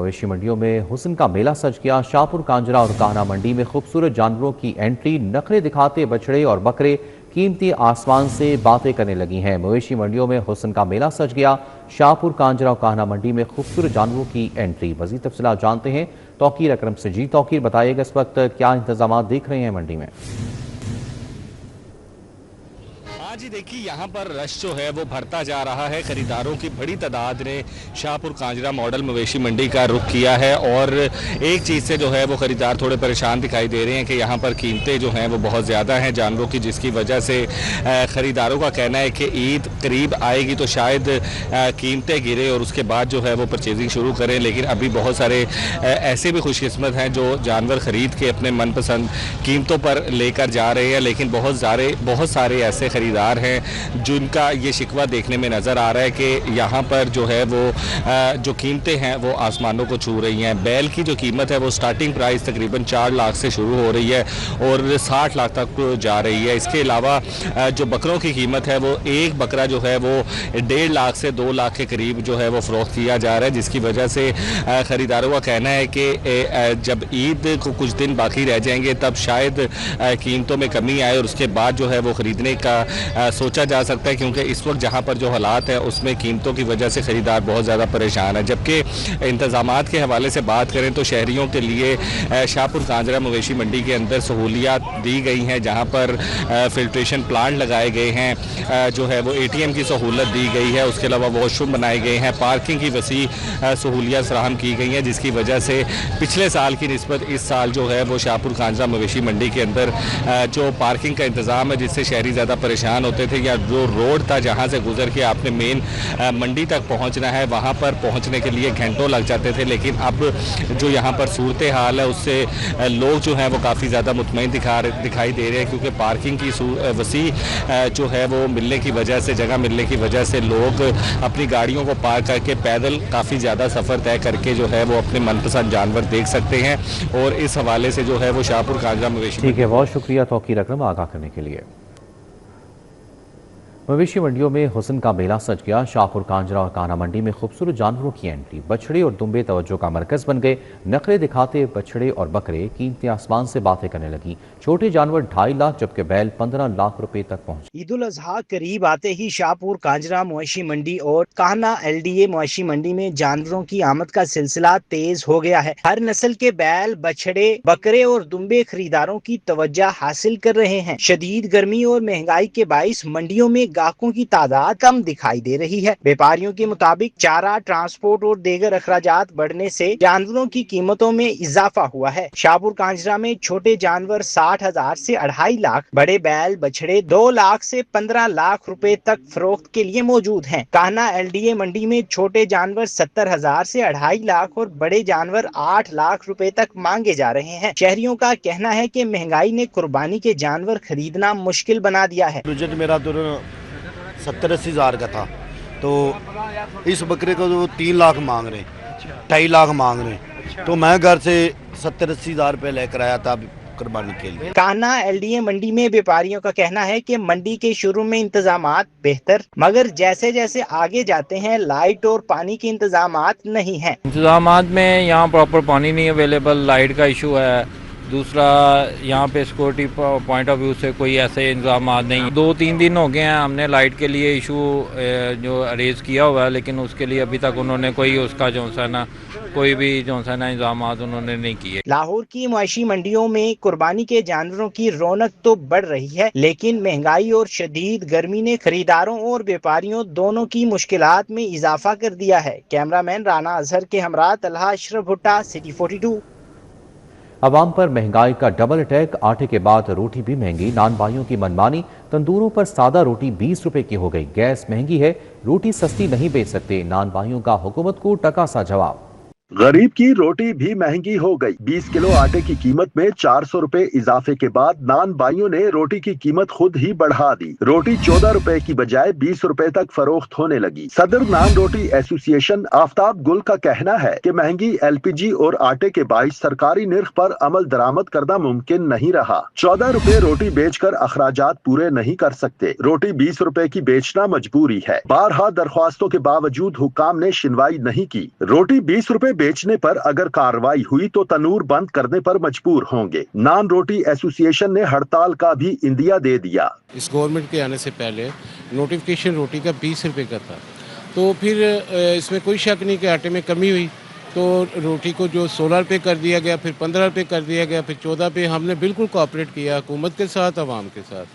مویشی منڈیوں میں حسن کا میلہ سج گیا۔ شاہپور کانجرا اور کاہنہ منڈی میں خوبصورت جانوروں کی انٹری، نخرے دکھاتے بچڑے اور بکرے قیمتی آسمان سے باتیں کرنے لگی ہیں۔ مویشی منڈیوں میں حسن کا میلہ سج گیا۔ شاہپور کانجرا اور کاہنہ منڈی میں خوبصورت جانوروں کی انٹری۔ مزید تفصیلات جانتے ہیں توقیر اکرم سے۔ جی توقیر، بتائیے گا اس وقت کیا انتظامات دیکھ رہے ہیں منڈی میں؟ جی دیکھیے، یہاں پر رش جو ہے وہ بڑھتا جا رہا ہے۔ خریداروں کی بڑی تعداد نے شاہپور کانجرا ماڈل مویشی منڈی کا رخ کیا ہے، اور ایک چیز سے جو ہے وہ خریدار تھوڑے پریشان دکھائی دے رہے ہیں کہ یہاں پر قیمتیں جو ہیں وہ بہت زیادہ ہیں جانوروں کی، جس کی وجہ سے خریداروں کا کہنا ہے کہ عید قریب آئے گی تو شاید قیمتیں گرے اور اس کے بعد جو ہے وہ پرچیزنگ شروع کریں، لیکن ابھی بہت سارے ایسے بھی خوش قسمت ہیں جو جانور خرید کے اپنے من پسند قیمتوں پر لے کر جا رہے ہیں، لیکن بہت سارے ایسے خریدار ہیں جن کا یہ شکوہ دیکھنے میں نظر آ رہا ہے کہ یہاں پر جو ہے وہ جو قیمتیں ہیں وہ آسمانوں کو چھو رہی ہیں۔ بیل کی جو قیمت ہے وہ سٹارٹنگ پرائس تقریباً 4 لاکھ سے شروع ہو رہی ہے اور 60 لاکھ تک جا رہی ہے۔ اس کے علاوہ جو بکروں کی قیمت ہے وہ ایک بکرا جو ہے وہ 1.5 لاکھ سے 2 لاکھ کے قریب جو ہے وہ فروخت کیا جا رہا ہے، جس کی وجہ سے خریداروں کا کہنا ہے کہ جب عید کو کچھ دن باقی رہ جائیں گے تب شاید قیمتوں میں کمی آئے اور اس کے بعد جو ہے وہ خریدنے کا سوچا جا سکتا ہے، کیونکہ اس وقت جہاں پر جو حالات ہیں اس میں قیمتوں کی وجہ سے خریدار بہت زیادہ پریشان ہے۔ جبکہ انتظامات کے حوالے سے بات کریں تو شہریوں کے لیے شاہپور کانجرا مویشی منڈی کے اندر سہولیات دی گئی ہیں، جہاں پر فلٹریشن پلانٹ لگائے گئے ہیں، جو ہے وہ ATM کی سہولت دی گئی ہے، اس کے علاوہ واش روم بنائے گئے ہیں، پارکنگ کی وسیع سہولیات فراہم کی گئی ہیں، جس کی وجہ سے پچھلے سال کی نسبت اس سال جو ہے وہ شاہپور کانجرا مویشی منڈی کے اندر جو پارکنگ کا انتظام ہے، جس سے شہری زیادہ پریشان ہوتے تھے، یا جو روڈ تھا جہاں سے گزر کے آپ نے مین منڈی تک پہنچنا ہے وہاں پر پہنچنے کے لیے گھنٹوں لگ جاتے تھے، لیکن اب جو یہاں پر صورتحال ہے اس سے لوگ جو ہیں وہ کافی زیادہ مطمئن دکھائی دے رہے ہیں، کیونکہ پارکنگ کی وسیع جو ہے وہ ملنے کی وجہ سے، جگہ ملنے کی وجہ سے لوگ اپنی گاڑیوں کو پارک کر کے پیدل کافی زیادہ سفر طے کر کے جو ہے وہ اپنے من پسند جانور دیکھ سکتے ہیں، اور اس حوالے سے جو ہے وہ شاہپور کانجرا مویشی ٹھیک ہے، بہت شکریہ توقیر اکرم آگاہ کرنے کے لیے۔ مویشی منڈیوں میں حسن کا میلہ سج گیا۔ شاہپور کانجرا اور کاہنہ منڈی میں خوبصورت جانوروں کی انٹری، بچڑے اور دمبے توجہ کا مرکز بن گئے۔ نخرے دکھاتے بچڑے اور بکرے قیمتی آسمان سے باتیں کرنے لگی۔ چھوٹے جانور 2.5 لاکھ جبکہ بیل 15 لاکھ روپے تک پہنچے۔ عید الاضحیٰ قریب آتے ہی شاہپور کانجرا مویشی منڈی اور کاہنہ LDA مویشی منڈی میں جانوروں کی آمد کا سلسلہ تیز ہو گیا ہے۔ ہر نسل کے بیل، بچڑے، بکرے اور دمبے خریداروں کی توجہ حاصل کر رہے ہیں۔ شدید گرمی اور مہنگائی کے باعث منڈیوں میں گاہکوں کی تعداد کم دکھائی دے رہی ہے۔ بیپاریوں کے مطابق چارہ، ٹرانسپورٹ اور دیگر اخراجات بڑھنے سے جانوروں کی قیمتوں میں اضافہ ہوا ہے۔ شاہپور کانجرا میں چھوٹے جانور 60,000 سے 2.5 لاکھ، بڑے بیل بچڑے 2 لاکھ سے 15 لاکھ روپے تک فروخت کے لیے موجود ہیں۔ کاہنہ LDA منڈی میں چھوٹے جانور 70,000 سے 2.5 لاکھ اور بڑے جانور 8 لاکھ روپے تک مانگے جا رہے ہیں۔ شہریوں کا کہنا ہے کہ مہنگائی نے قربانی کے جانور خریدنا مشکل بنا دیا ہے۔ بجٹ میرا 70-80 ہزار کا تھا، تو اس بکرے کو 3 لاکھ مانگ رہے ہیں، 2.5 لاکھ مانگ رہے ہیں، تو میں گھر سے 70-80 ہزار روپے لے کر آیا تھا قربانی کے لیے۔ کاہنہ LDA منڈی میں بیپاریوں کا کہنا ہے کہ منڈی کے شروع میں انتظامات بہتر، مگر جیسے جیسے آگے جاتے ہیں لائٹ اور پانی کے انتظامات نہیں ہیں۔ انتظامات میں یہاں پراپر پانی نہیں اویلیبل، لائٹ کا ایشو ہے، دوسرا یہاں پہ سیکورٹی پوائنٹ آف ویو سے کوئی ایسے انتظامات نہیں۔ 2-3 دن ہو گئے ہیں ہم نے لائٹ کے لیے ایشو جو ریز کیا ہوا ہے، لیکن اس کے لیے ابھی تک انہوں نے کوئی اس کا کوئی بھی انتظامات انہوں نے نہیں کیے۔ لاہور کی معاشی منڈیوں میں قربانی کے جانوروں کی رونق تو بڑھ رہی ہے، لیکن مہنگائی اور شدید گرمی نے خریداروں اور بیپاریوں دونوں کی مشکلات میں اضافہ کر دیا ہے۔ کیمرہ مین رانا اظہر کے ہمراہ طلحہ اشرف بھٹا، سٹی 42۔ عوام پر مہنگائی کا ڈبل اٹیک، آٹے کے بعد روٹی بھی مہنگی، نان بھائیوں کی منمانی، تندوروں پر سادہ روٹی 20 روپے کی ہو گئی، گیس مہنگی ہے، روٹی سستی نہیں بیچ سکتے، نان بھائیوں کا حکومت کو ٹکا سا جواب۔ غریب کی روٹی بھی مہنگی ہو گئی۔ 20 کلو آٹے کی قیمت میں 400 روپے اضافے کے بعد نان بھائیوں نے روٹی کی قیمت خود ہی بڑھا دی۔ روٹی 14 روپے کی بجائے 20 روپے تک فروخت ہونے لگی۔ صدر نان روٹی ایسوسی ایشن آفتاب گل کا کہنا ہے کہ مہنگی LPG اور آٹے کے باعث سرکاری نرخ پر عمل درآمد کرنا ممکن نہیں رہا۔ 14 روپے روٹی بیچ کر اخراجات پورے نہیں کر سکتے، روٹی 20 روپے کی بیچنا مجبوری ہے۔ بارہا درخواستوں کے باوجود حکام نے سنوائی نہیں کی۔ روٹی 20 روپے बेचने पर अगर कार्रवाई हुई तो तनूर बंद करने पर मजबूर होंगे। नान रोटी एसोसिएशन ने हड़ताल का भी इंदिया दे दिया। इस गवर्नमेंट के आने से पहले नोटिफिकेशन रोटी का 20 रुपये का था, तो फिर इसमें कोई शक नहीं कि आटे में कमी हुई, तो रोटी को जो 16 रुपये कर दिया गया, फिर 15 रुपये कर दिया गया, फिर 14 रुपये। हमने बिल्कुल कोऑपरेट किया हुकूमत के साथ, आवाम के साथ।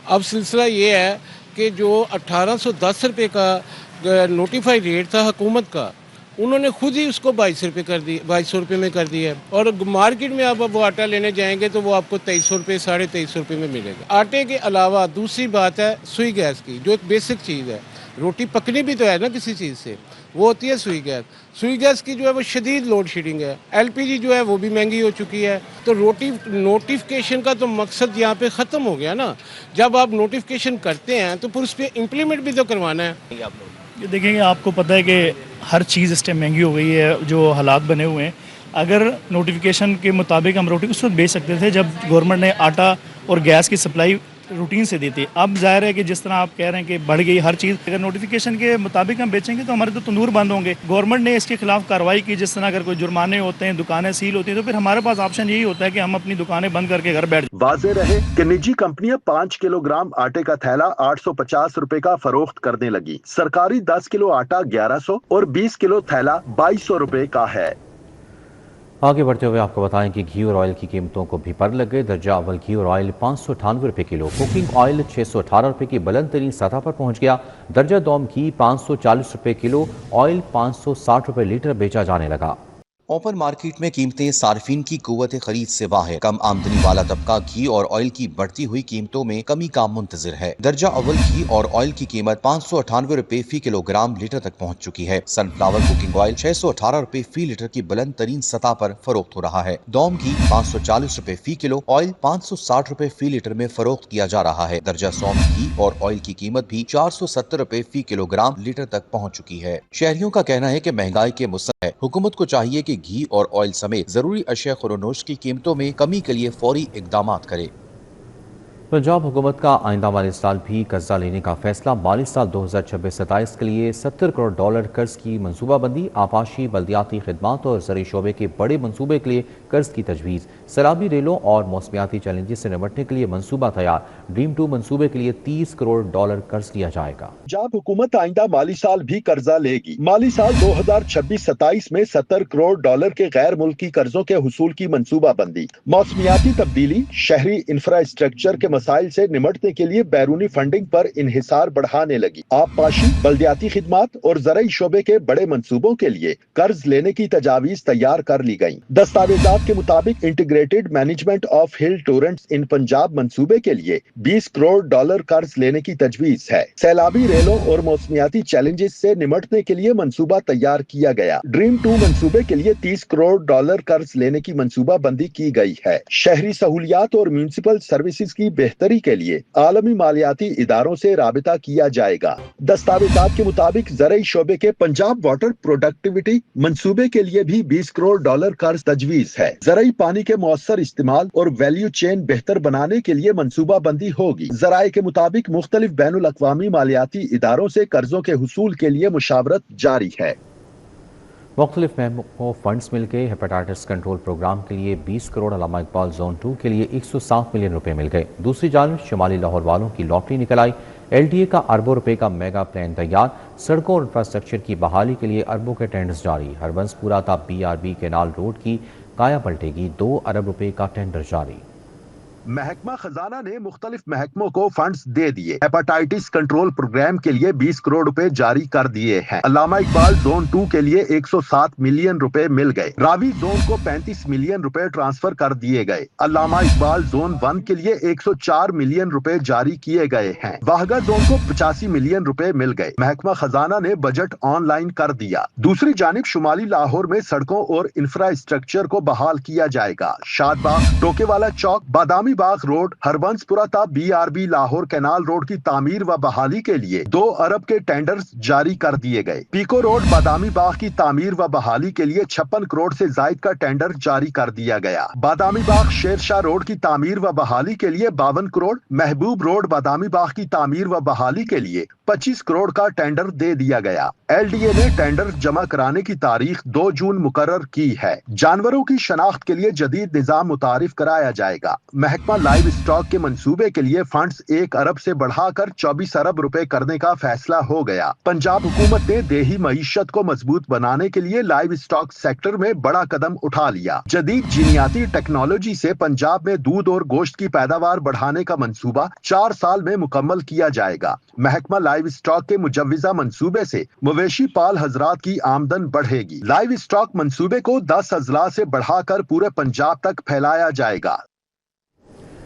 अब सिलसिला ये है कि जो 1810 रुपये का नोटिफाइड रेट था हुकूमत का, उन्होंने खुद ही उसको 22 रुपये कर दिए, 2200 रुपये में कर दिया है। और मार्केट में आप वो आटा लेने जाएंगे तो वो आपको 2300 रुपये, 2350 रुपये में मिलेगा। आटे के अलावा दूसरी बात है सुई गैस की, जो एक बेसिक चीज़ है। रोटी पकनी भी तो है ना किसी चीज़ से, वो होती है सुई गैस। सुई गैस की जो है वो शदीद लोड शेडिंग है। एलपीजी जो है वो भी महंगी हो चुकी है। तो रोटी नोटिफिकेशन का तो मकसद यहाँ पे ख़त्म हो गया ना। जब आप नोटिफिकेशन करते हैं तो फिर उस पर इम्प्लीमेंट भी तो करवाना है। आप लोग ये देखेंगे, आपको पता है कि हर चीज़ इस टाइम महंगी हो गई है, जो हालात बने हुए हैं। अगर नोटिफिकेशन के मुताबिक हम रोटी उस वक्त बेच सकते थे जब गवर्नमेंट ने आटा और गैस की सप्लाई रूटीन से दी थी। अब जाहिर है कि जिस तरह आप कह रहे हैं कि बढ़ गई हर चीज़, अगर नोटिफिकेशन के मुताबिक हम बेचेंगे तो हमारे तो तंदूर बंद होंगे। गवर्नमेंट ने इसके खिलाफ कार्रवाई की, जिस तरह अगर कोई जुर्माने होते हैं, दुकानें सील होती हैं, तो फिर हमारे पास ऑप्शन यही होता है कि हम अपनी दुकानें बंद करके घर बैठ। वाज़ेह रहे कि निजी कंपनियां 5 किलोग्राम आटे का थैला 850 रुपए का फरोख्त करने लगी। सरकारी 10 किलो आटा 1100 और 20 किलो थैला 2200 रुपए का है। आगे बढ़ते हुए आपको बताएं कि घी और ऑयल की कीमतों को भी पर लग गए। दर्जा अव्वल घी और ऑयल 598 रुपये किलो, कुकिंग ऑयल 618 रुपये की बुलंद तरीन सतह पर पहुंच गया। दर्जा दोम घी 540 रुपये किलो, ऑयल 560 रुपये लीटर बेचा जाने लगा। ओपन मार्केट में कीमतें सार्फिन की कुव्वत खरीद से बाहर। कम आमदनी वाला तबका घी और ऑयल की बढ़ती हुई कीमतों में कमी का मुंतजिर है। दर्जा अव्वल घी और ऑयल की कीमत 598 रुपए फी किलोग्राम लीटर तक पहुंच चुकी है। सनफ्लावर कुकिंग ऑयल 618 रुपए फी लीटर की बुलंद तरीन सतह पर फरोख्त हो रहा है। दोम घी 540 रुपए फी किलो, ऑयल 560 रुपए फी लीटर में फरोख्त किया जा रहा है। दर्जा सौंफ घी और ऑयल की कीमत भी 470 रुपए फी किलोग्राम लीटर तक पहुँच चुकी है। शहरियों का कहना है कि महंगाई के मुसर है। हुकूमत को चाहिए कि घी और ऑयल समेत जरूरी अशिया खुरोनोश की कीमतों में कमी के लिए फौरी इक़दामात करे। पंजाब हुकूमत का आइंदा माली साल भी कर्जा लेने का फैसला। माली साल 2026-27 के लिए $70 करोड़ कर्ज की मनसूबाबंदी। आपाशी, बल्दियाती खिदमात और ज़रूरी शोबे के बड़े मनसूबे के लिए कर्ज की तजवीज़। सैलाबी रेलों और मौसमियाती चैलेंजेस से निपटने के लिए मनसूबा तैयार। ड्रीम 2 मनसूबे के लिए $30 करोड़ कर्ज लिया जाएगा। पंजाब हुकूमत आइंदा माली साल भी कर्जा लेगी। माली साल 2026-27 में $70 करोड़ के गैर मुल्की कर्जों के हुसूल की मनसूबाबंदी। मौसमियाती तब्दीली, शहरी इंफ्रास्ट्रक्चर के मसाइल से निमटने के लिए बैरूनी फंडिंग पर इन्हिसार बढ़ाने लगी। आबपाशी, बल्दियाती खिदमात और ज़राई शोबे के बड़े मंसूबों के लिए कर्ज लेने की तजावीज तैयार कर ली गयी। दस्तावेजात के मुताबिक इंटीग्रेटेड मैनेजमेंट ऑफ हिल टोरेंट्स इन पंजाब मंसूबे के लिए $20 करोड़ कर्ज लेने की तजवीज है। सैलाबी रेलों और मौसमियाती चैलेंजेस से निमटने के लिए मंसूबा तैयार किया गया। ड्रीम 2 मंसूबे के लिए $30 करोड़ कर्ज लेने की मंसूबा बंदी की गई है। शहरी सहूलियात और म्यूनिसिपल सर्विसेज की बेहतरी के लिए आलमी मालियाती इदारों से राबिता किया जाएगा। दस्तावेजात के मुताबिक ज़राई शोबे के पंजाब वाटर प्रोडक्टिविटी मंसूबे के लिए भी $20 करोड़ कर्ज तजवीज है। ज़राई पानी के मौसर इस्तेमाल और वैल्यू चेन बेहतर बनाने के लिए मंसूबा बंदी होगी। ज़राए के मुताबिक मुख्तलिफ बैनुल अक़वामी मालियाती इदारों से कर्जों के हुसूल के लिए मुशावरत जारी है। मुख्तलिफ महकमों को फंड्स मिल गए। हेपेटाइटिस कंट्रोल प्रोग्राम के लिए 20 करोड़, अल्लामा इकबाल जोन 2 के लिए 107 मिलियन रुपए मिल गए। दूसरी जानिब शुमाली लाहौर वालों की लॉटरी निकल आई। LDA का अरबों रुपए का मेगा प्लान तैयार। सड़कों और इंफ्रास्ट्रक्चर की बहाली के लिए अरबों के टेंडर्स जारी। हरबंसपुरा था BRB केनाल रोड की काया पलटेगी, 2 अरब रुपए का टेंडर जारी। महकमा खजाना ने मुख्तलिफ महकमों को फंड्स दे दिए। हेपेटाइटिस कंट्रोल प्रोग्राम के लिए 20 करोड़ रुपए जारी कर दिए हैं। अल्लामा इकबाल जोन 2 के लिए 107 मिलियन रुपए मिल गए। रावी जोन को 35 मिलियन रुपए ट्रांसफर कर दिए गए। अल्लामा इकबाल जोन 1 के लिए 104 मिलियन रुपए जारी किए गए हैं। वाहगा जोन को 85 मिलियन रुपए मिल गए। महकमा खजाना ने बजट ऑनलाइन कर दिया। दूसरी जानिब शुमाली लाहौर में सड़कों और इंफ्रास्ट्रक्चर को बहाल किया जाएगा। शादबाग, टोकेवाला चौक, बादामी बाग रोड, हरबंसपुरा था BRB लाहौर कैनाल रोड की तामीर व बहाली के लिए 2 अरब के टेंडर्स जारी कर दिए गए। पीको रोड बादामी बाग की तामीर व बहाली के लिए 56 करोड़ से जायद का टेंडर जारी कर दिया गया। बादामी बाग शेरशाह रोड की तामीर व बहाली के लिए 52 करोड़, महबूब रोड बादामी बाग की तामीर व बहाली के लिए 25 करोड़ का टेंडर दे दिया गया। LDA ने टेंडर जमा कराने की तारीख 2 जून मुकर्रर की है। जानवरों की शनाख्त के लिए जदीद निजाम मुतारिफ कराया जाएगा। महकमा लाइव स्टॉक के मंसूबे के लिए फंड्स 1 अरब से बढ़ाकर 24 अरब रुपए करने का फैसला हो गया। पंजाब हुकूमत ने देही मईशत को मजबूत बनाने के लिए लाइव स्टॉक सेक्टर में बड़ा कदम उठा लिया। जदीद जीनियाती टेक्नोलॉजी से पंजाब में दूध और गोश्त की पैदावार बढ़ाने का मंसूबा 4 साल में मुकम्मल किया जाएगा। महकमा लाइव स्टॉक के मुजव्विजा मंसूबे से मवेशी पाल हजरात की आमदन बढ़ेगी। लाइव स्टॉक मंसूबे को 10 अजला से बढ़ाकर पूरे पंजाब तक फैलाया जाएगा।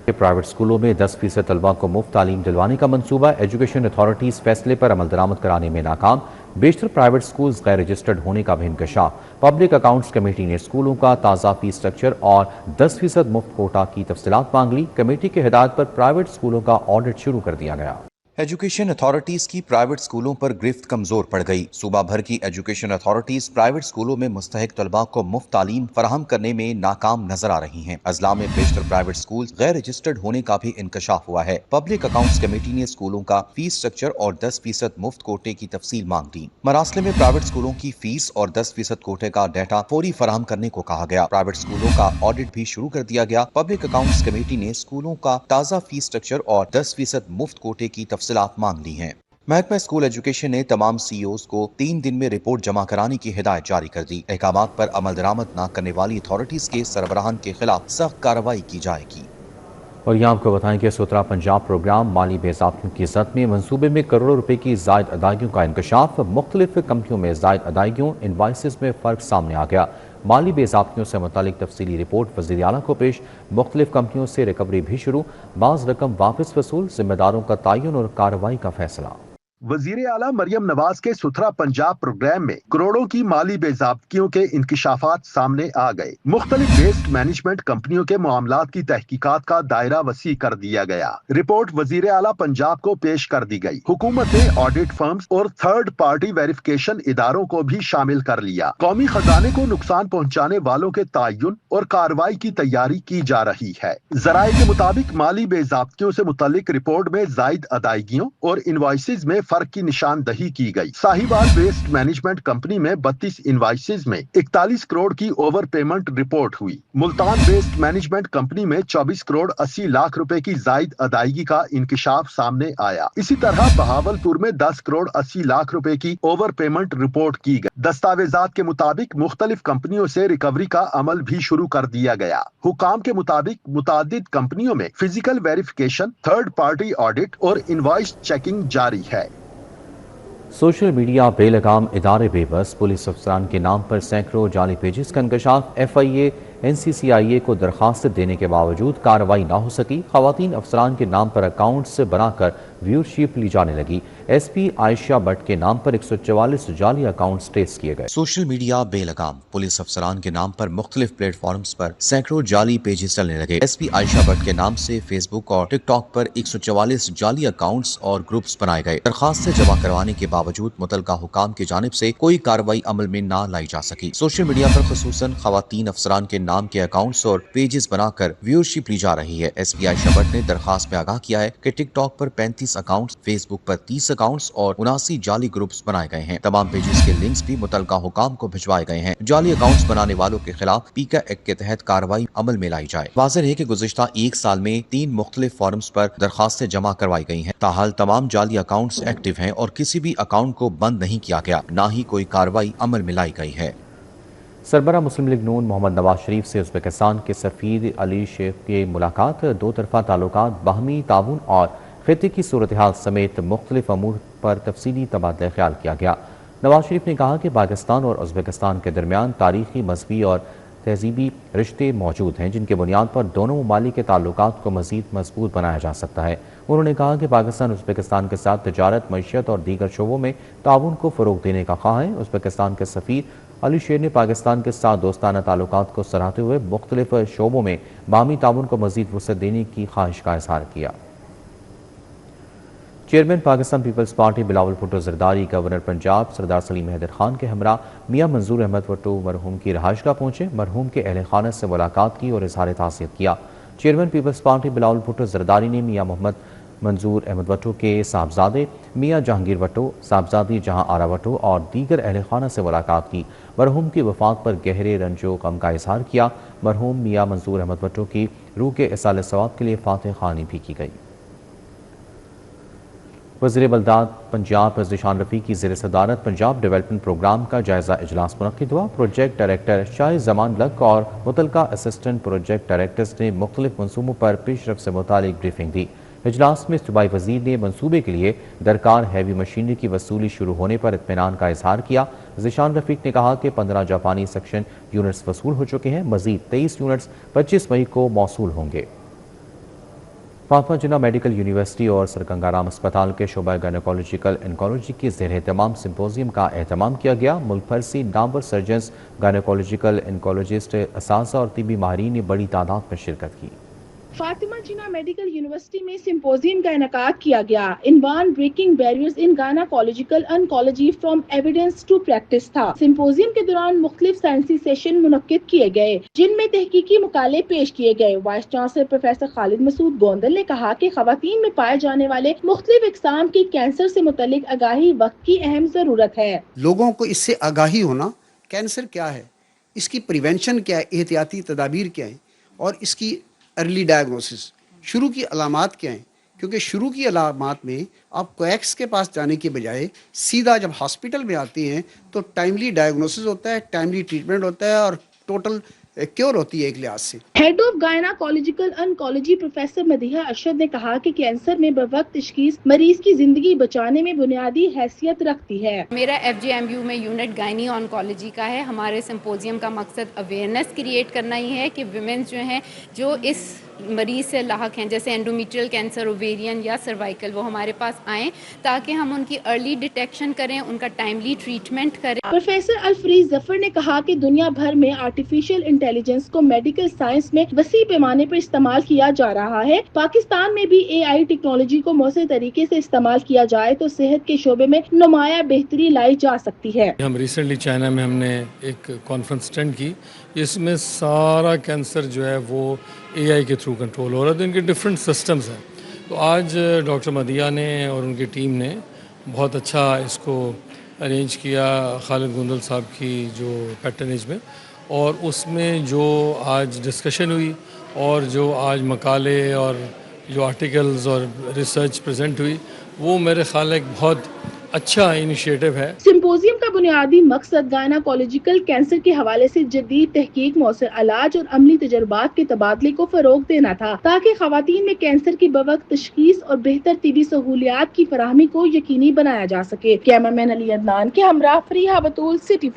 प्राइवेट स्कूलों में 10% तलबा को मुफ्त तालीम दिलवाने का मंसूबा। एजुकेशन अथॉरिटीज फैसले पर अमल दरामद कराने में नाकाम। बेशतर प्राइवेट स्कूल्स गैर रजिस्टर्ड होने का भी इंकशाफ। पब्लिक अकाउंट्स कमेटी ने स्कूलों का ताज़ा फीस स्ट्रक्चर और 10% मुफ्त कोटा की तफसीलात मांग ली। कमेटी की हिदायत पर प्राइवेट स्कूलों का ऑडिट शुरू कर दिया गया। एजुकेशन अथॉरिटीज की प्राइवेट स्कूलों पर गिरफ्त कमजोर पड़ गई। सूबा भर की एजुकेशन अथॉरिटीज प्राइवेट स्कूलों में मुस्तहिक तलबा को मुफ्त तालीम फराहम करने में नाकाम नजर आ रही हैं। अजला में बेशतर प्राइवेट स्कूल गैर रजिस्टर्ड होने का भी इंकशाफ हुआ है। पब्लिक अकाउंट्स कमेटी ने स्कूलों का फीस स्ट्रक्चर और 10% मुफ्त कोटे की तफसील मांग ली। मरासले में प्राइवेट स्कूलों की फीस और 10% कोटे का डाटा फौरी फराहम करने को कहा गया। प्राइवेट स्कूलों का ऑडिट भी शुरू कर दिया गया। पब्लिक अकाउंट्स कमेटी ने स्कूलों का ताज़ा फीस स्ट्रक्चर और 10% मुफ्त कोटे की तफसीलात मांग ली है। महकमा स्कूल एजुकेशन ने तमाम CEOs को 3 दिन में रिपोर्ट जमा कराने की हिदायत जारी कर दी। अहकामात पर अमल दरामद न करने वाली अथॉरिटीज के सरबराहान के खिलाफ सख्त कार्रवाई की जाएगी। और यहाँ आपको बताएं कि सुतरा पंजाब प्रोग्राम माली बेज़ाब्तियों की जद में मंसूबे में करोड़ों रुपए की जायद अदायगियों का इंकशाफ। मुख्तलिफ कंपनियों में जायद अदायगियों इनवाइसेस में फ़र्क सामने आ गया। माली बेज़ाब्तियों से मुतालिक तफसीली रिपोर्ट वज़ीर आला को पेश। मुख्तलिफ कंपनियों से रिकवरी भी शुरू। बाज़ रकम वापस वसूल। जिम्मेदारों का तयन और कार्रवाई का फैसला। वजीर आला मरियम नवाज के सुथरा पंजाब प्रोग्राम में करोड़ों की माली बेज़ाब्तियों के इंकिशाफात सामने आ गए। मुख्तलिफ वेस्ट मैनेजमेंट कंपनियों के मामलात की तहकीकात का दायरा वसी कर दिया गया। रिपोर्ट वजीर आला पंजाब को पेश कर दी गई। हुकूमत ने ऑडिट फर्म्स और थर्ड पार्टी वेरिफिकेशन इदारों को भी शामिल कर लिया। कौमी खजाने को नुकसान पहुँचाने वालों के तयन और कार्रवाई की तैयारी की जा रही है। जराये के मुताबिक माली बेज़ाब्तियों से मुतल्लिक रिपोर्ट में जायद अदायगियों और इनवाइसेज में फर्क की निशानदही की गई। साहिवाल वेस्ट मैनेजमेंट कंपनी में 32 इनवाइसेज में 41 करोड़ की ओवर पेमेंट रिपोर्ट हुई। मुल्तान वेस्ट मैनेजमेंट कंपनी में 24 करोड़ 80 लाख रुपए की जायद अदायगी का इंकिशाफ सामने आया। इसी तरह बहावलपुर में 10 करोड़ 80 लाख रुपए की ओवर पेमेंट रिपोर्ट की गई। दस्तावेजात के मुताबिक मुख्तलिफ कंपनियों से रिकवरी का अमल भी शुरू कर दिया गया। हुकाम के मुताबिक मुतादिद कंपनियों में physical verification, third party audit और इनवॉइस चेकिंग जारी है। सोशल मीडिया बेलगाम इदारे बेबस। पुलिस अफसरान के नाम पर सैकड़ों जाली पेजेस का इंकशाफ। FIA NCCIA को दरखास्त देने के बावजूद कार्रवाई ना हो सकी। खवातीन अफसरान के नाम पर अकाउंट्स बनाकर व्यूअरशिप ली जाने लगी। SP आयशा भट्ट के नाम पर 144 जाली अकाउंट्स ट्रेस किए गए। सोशल मीडिया बेलगाम। पुलिस अफसरान के नाम पर मुख्तलिफ प्लेटफॉर्म्स पर सैकड़ों जाली पेजेस चलने लगे। SP आयशा भट्ट के नाम से फेसबुक और टिकटॉक पर 144 जाली अकाउंट्स और ग्रुप्स बनाए गए। दरखास्त जमा करवाने के बावजूद मुतलका हुकाम की जानिब से कोई कार्रवाई अमल में ना लाई जा सकी। सोशल मीडिया पर खुसूसन खवातीन अफसरान के नाम के अकाउंट्स और पेजेस बनाकर व्यूअरशिप ली जा रही है। SP आयशा भट्ट ने दरखास्त में आगाह किया है कि टिकटॉक पर 35 अकाउंट्स, फेसबुक पर 30 अकाउंट्स और 79 जाली ग्रुप्स बनाए गए हैं। तमाम पेजेस के लिंक्स भी मुतलका हुकाम को भिजवाए गए हैं। जाली अकाउंट्स बनाने वालों के खिलाफ पीका एक्ट के तहत कार्रवाई अमल में लाई जाए। वाज़ेह है कि गुज़िश्ता 1 साल में 3 मुख्तलिफ फॉर्म्स पर दरखास्तें जमा करवाई गई हैं। ताहाल तमाम जाली अकाउंट्स एक्टिव हैं और किसी भी अकाउंट को बंद नहीं किया गया, ना ही कोई कार्रवाई अमल में लाई गई है। सरबरा मुस्लिम लीग नून मोहम्मद नवाज शरीफ से उज़्बेकिस्तान के सफ़ीर अली शेख की मुलाकात। 2 तरफ़ा ताल्लुकात, बाहमी ताउन और खित्ते की सूरत हाल समेत मुख्तलिफ अमूर पर तफसीली तबादला ख्याल किया गया। नवाज शरीफ ने कहा कि पाकिस्तान और उज़्बेकिस्तान के दरमियान तारीखी, मजहबी और तहजीबी रिश्ते मौजूद हैं, जिनके बुनियाद पर दोनों ममालिक के ताल्लुकात को मज़ीद मजबूत बनाया जा सकता है। उन्होंने कहा कि पाकिस्तान उज़्बेकिस्तान के साथ तिजारत, मईशत और दीगर शोबों में ताउन को फ़रोग़ देने का ख्वाह है। उज़्बेकिस्तान के सफ़ीर अली शेर ने पाकिस्तान के साथ दोस्ताना ताल्लुकात को सराहते हुए मुख्तलिफ शोबों में बाहमी ताउन को मज़ीद वुसअत देने की ख्वाहिश का इज़हार किया। Chairman Pakistan Peoples party Bilawal Bhutto Zardari governor Punjab Sardar Salim Haider Khan के हमरा मियां मंजूर अहमद भुट्टो मरहूम की रहायशगाह पहुंचे। मरहूम के अहले खाना से मुलाकात की और इजहार ताज़ियत किया। Chairman Peoples party Bilawal Bhutto Zardari ने मियां मोहम्मद منظور احمد وٹو کے صاحبزادے میاں جہانگیر وٹو، صاحبزادی جہاں آرا وٹو اور دیگر اہل خانہ سے ملاقات کی۔ مرحوم کی وفات پر گہرے رنج و غم کا اظہار کیا۔ مرحوم میاں منظور احمد وٹو کی روح کے ایصال ثواب کے لیے فاتح خوانی بھی کی گئی۔ وزیر بلدات پنجاب ذیشان رفیق کی زیر صدارت پنجاب ڈیولپمنٹ پروگرام کا جائزہ اجلاس منعقد ہوا۔ پروجیکٹ ڈائریکٹر شاہ زمان لک اور متعلقہ اسسٹنٹ پروجیکٹ ڈائریکٹرز نے مختلف منصوبوں پر پیش رفت سے متعلق بریفنگ دی۔ اجلاس میں صوبائی وزیر نے منصوبے کے لیے درکار ہیوی مشینری کی وصولی شروع ہونے پر اطمینان کا اظہار کیا۔ ذیشان رفیق نے کہا کہ 15 جاپانی سیکشن یونٹس وصول ہو چکے ہیں، مزید 23 یونٹس 25 مئی کو موصول ہوں گے۔ فاطمہ جناح میڈیکل یونیورسٹی اور سرکنگارام اسپتال کے شعبہ گائنیکولوجیکل انکالوجی کے زیر اہتمام سمپوزیم کا اہتمام کیا گیا۔ ملک بھر سے نامور سرجنز، گائنیکولوجیکل انکالوجسٹ، اساتذہ اور طبی ماہرین نے بڑی تعداد میں شرکت کی۔ فاطمہ جناح میڈیکل یونیورسٹی میں سمپوزیم کا انعقاد کیا گیا۔ عنوان breaking barriers in gynaecological oncology from evidence to practice تھا۔ سمپوزیم کے دوران مختلف سائنسی سیشن منعقد کیے گئے جن میں تحقیقی مقالے پیش کیے گئے۔ وائس چانسلر پروفیسر خالد مسعود گوندل نے کہا کہ خواتین میں پائے جانے والے مختلف اقسام کے کینسر سے متعلق آگاہی وقت کی اہم ضرورت ہے۔ لوگوں کو اس سے آگاہی ہونا، کینسر کیا ہے، اس کی پریونشن کیا ہے، احتیاطی تدابیر کیا ہیں اور اس کی ارلی ڈائگنوسس، شروع کی علامات کیا ہیں، کیونکہ شروع کی علامات میں آپ کویکس کے پاس جانے کے بجائے سیدھا جب ہاسپٹل میں آتے ہیں تو ٹائملی ڈائگنوسس ہوتا ہے، ٹائملی ٹریٹمنٹ ہوتا ہے اور ٹوٹل کیور ہوتی ہے ایک لحاظ سے۔ Head of gynaecological oncology professor Madiha Arshad نے کہا کہ کینسر میں بوقت تشخیص مریض کی زندگی بچانے میں بنیادی حیثیت رکھتی ہے۔ میرا FGMU میں یونٹ گائنی آنکالوجی کا ہے۔ ہمارے سمپوزیم کا مقصد اویئرنیس کریٹ کرنا ہی ہے کہ ویمنز جو ہیں جو اس مریض سے لاحق ہیں، جیسے انڈومیٹریل کینسر، اوویرین یا سروائکل، وہ ہمارے پاس آئیں تاکہ ہم ان کی ارلی ڈیٹیکشن کریں، ان کا ٹائملی ٹریٹمنٹ کریں۔ پروفیسر الفریز ظفر نے کہا کہ دنیا بھر میں آرٹیفیشل انٹیلیجنس کو میڈیکل سائنس میں وسیع پیمانے پر استعمال کیا جا رہا ہے۔ پاکستان میں بھی AI ٹیکنالوجی کو مؤثر طریقے سے استعمال کیا جائے تو صحت کے شعبے میں نمایاں بہتری لائی جا سکتی ہے۔ ہم ریسنٹلی چائنا میں ہم نے ایک کانفرنس اٹینڈ کی، اس میں سارا کینسر جو ہے وہ AI کے تھرو کنٹرول ہو رہا ہے، تو ان کے ڈفرینٹ سسٹمز ہیں۔ تو آج ڈاکٹر مدیحہ نے اور ان کی ٹیم نے بہت اچھا اس کو ارینج کیا خالد گوندل صاحب کی جو پیٹرنیج میں، اور اس میں جو آج ڈسکشن ہوئی اور جو آج مقالے اور جو آرٹیکلز اور ریسرچ پریزنٹ ہوئی، وہ میرے خیال ایک بہت اچھا انیشیٹو ہے۔ سمپوزیم کا بنیادی مقصد گائنیکولوجیکل کینسر کے حوالے سے جدید تحقیق، مؤثر علاج اور عملی تجربات کے تبادلے کو فروغ دینا تھا تاکہ خواتین میں کینسر کی بوقت تشخیص اور بہتر طبی سہولیات کی فراہمی کو یقینی بنایا جا سکے۔ کیمرہ مین علی عدنان کے ہمراہ فریحہ بطول، سٹی